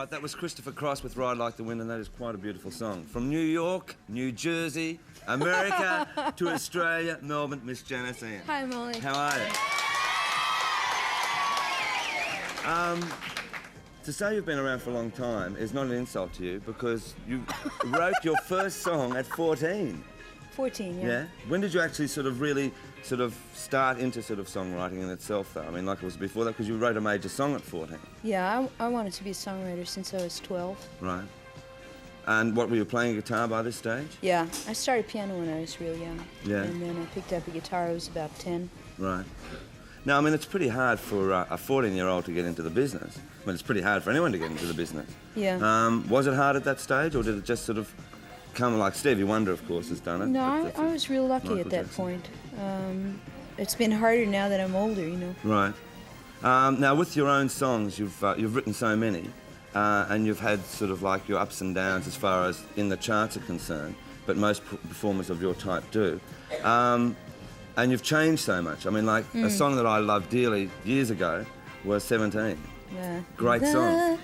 right, that was Christopher Cross with Ride Like the Wind, and that is quite a beautiful song. From New York, New Jersey, America to Australia, Melbourne, Miss Janis Ian. Hi, Molly. How are you? To say you've been around for a long time is not an insult to you, because you wrote your first song at 14. 14, yeah. Yeah? When did you actually really start into songwriting in itself, though? I mean, like it was before that, because you wrote a major song at 14. Yeah, I wanted to be a songwriter since I was 12. Right. And what, were you playing guitar by this stage? Yeah, I started piano when I was real young. Yeah. And then I picked up a guitar, I was about 10. Right. Now, I mean, it's pretty hard for a 14-year-old to get into the business. I mean, it's pretty hard for anyone to get into the business. Yeah. Was it hard at that stage, or did it just sort of come like Stevie Wonder, of course, has done it? No, I was real lucky Michael at that Jackson. point. It's been harder now that I'm older, you know. Right. Now, with your own songs, you've written so many, and you've had sort of like your ups and downs as far as in the charts are concerned, but most performers of your type do. And you've changed so much. I mean, like, a song that I loved dearly years ago was 17. Yeah. Great song.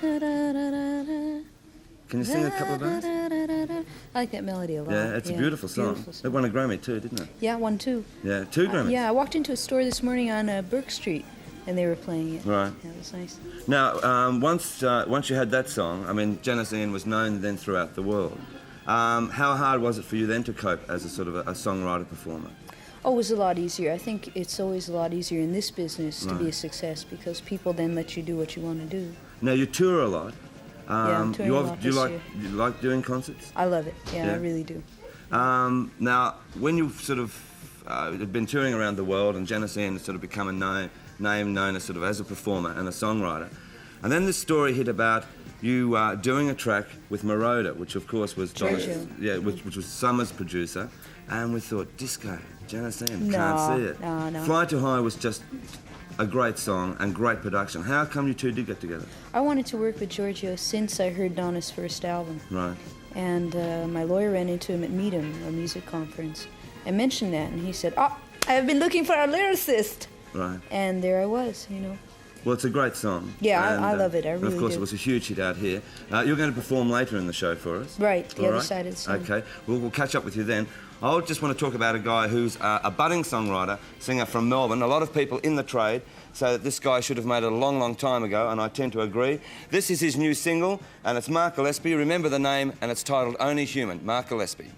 Can you sing a couple of bars? I like that melody a lot. Yeah, it's a beautiful song. It won a Grammy too, didn't it? Yeah, one too. Yeah, 2 Grammys. Yeah, I walked into a store this morning on Burke Street, and they were playing it. Right. Yeah, it was nice. Now, once you had that song, I mean, Janis Ian was known then throughout the world. How hard was it for you then to cope as a sort of a songwriter-performer? Oh, it was a lot easier. I think it's always a lot easier in this business to be a success, because people then let you do what you want to do. Now, you tour a lot. Yeah, I'm touring a lot do this you year. like doing concerts? I love it. Yeah, Yeah. I really do. Now, when you've sort of been touring around the world, and Janis Ian has sort of become a name known as sort of as a performer and a songwriter, and then this story hit about you doing a track with Moroder, which of course was which was Summer's producer, and we thought, disco, Janis Ian, can't see it. No. Fly Too High was just a great song and great production. How come you two did get together? I wanted to work with Giorgio since I heard Donna's first album. Right. And my lawyer ran into him at Meetum, a music conference. I mentioned that, and he said, "Oh, I've been looking for a lyricist." Right. And there I was, you know. Well, it's a great song. Yeah, and, I love it. I really do. And of course, it was a huge hit out here. You're going to perform later in the show for us. Right, the All other right? side of the song. Okay, we'll catch up with you then. I just want to talk about a guy who's a budding songwriter, singer from Melbourne. A lot of people in the trade say that this guy should have made it a long, long time ago, and I tend to agree. This is his new single, and it's Mark Gillespie. Remember the name, and it's titled Only Human. Mark Gillespie.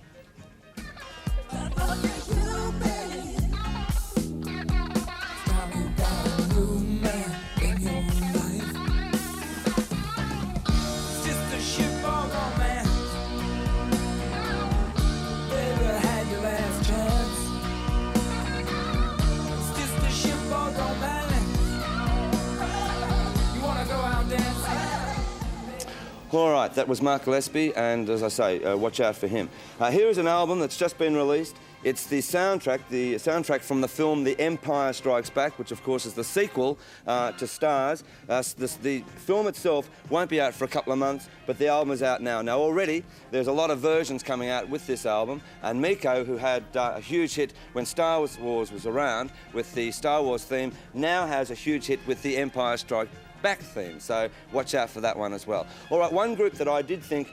All right, that was Mark Gillespie, and as I say, watch out for him. Here is an album that's just been released. It's the soundtrack from the film The Empire Strikes Back, which of course is the sequel to Stars. The film itself won't be out for a couple of months, but the album is out now. Now already there's a lot of versions coming out with this album, and Miko, who had a huge hit when Star Wars was around with the Star Wars theme, now has a huge hit with the Empire Strikes Back theme, so watch out for that one as well. All right, one group that I did think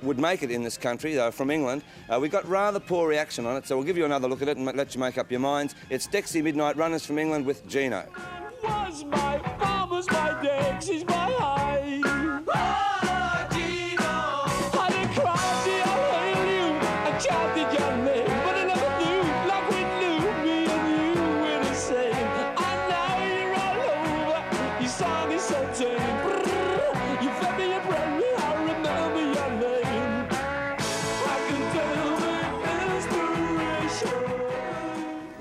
would make it in this country, from England, we got rather poor reaction on it, so we'll give you another look at it and let you make up your minds. It's Dexy Midnight Runners from England with Gino. Was my farmers, my Dexy's my high. Oh, Gino! I did cry, see, I hail you, I chanted your name, but I never knew, like we knew, me and you were the same. And now you're all over, your song is so tame. You fed me, you bred me, I remember your name. I can tell with inspiration.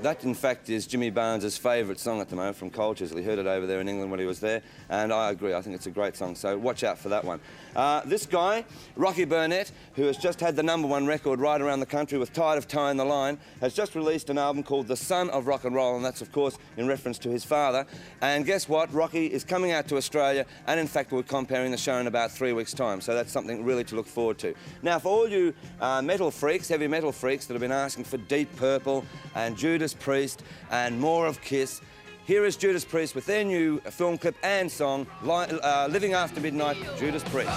That, in fact, is Jimmy Barnes's favourite song at the moment from Cultures. He heard it over there in England when he was there, and I agree. I think it's a great song, so watch out for that one. This guy, Rocky Burnette, who has just had the #1 record right around the country with Tide of Toe in the Line, has just released an album called The Son of Rock and Roll, and that's, of course, in reference to his father. And guess what? Rocky is coming out to Australia, and in fact, we're comparing the show in about 3 weeks' time, so that's something really to look forward to. Now, for all you metal freaks, heavy metal freaks that have been asking for Deep Purple and Judas Priest and more of Kiss, Here is Judas Priest with their new film clip and song, Living After Midnight, Judas Priest.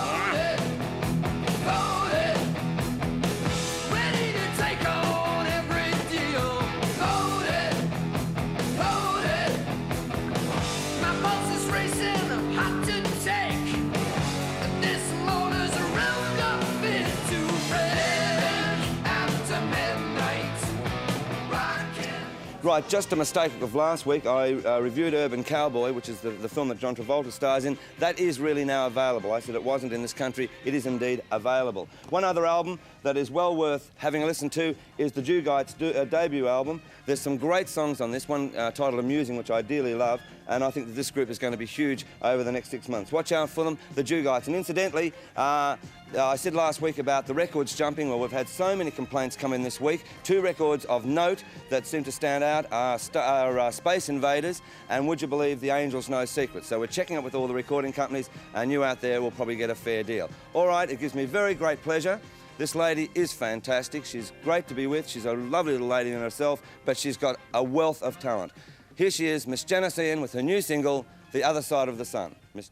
Right, just a mistake of last week. I reviewed Urban Cowboy, which is the film that John Travolta stars in. That is really now available. I said it wasn't in this country. It is indeed available. One other album that is well worth having a listen to is the Dugites' debut album. There's some great songs on this one, titled Amusing, which I dearly love, and I think that this group is going to be huge over the next 6 months. Watch out for them, the Dugites. And incidentally, I said last week about the records jumping. Well, we've had so many complaints come in this week. 2 records of note that seem to stand out are Space Invaders and, would you believe, The Angels Know Secrets. So we're checking up with all the recording companies, and you out there will probably get a fair deal. All right, it gives me very great pleasure. This lady is fantastic. She's great to be with. She's a lovely little lady in herself, but she's got a wealth of talent. Here she is, Miss Janis Ian, with her new single, The Other Side of the Sun. Miss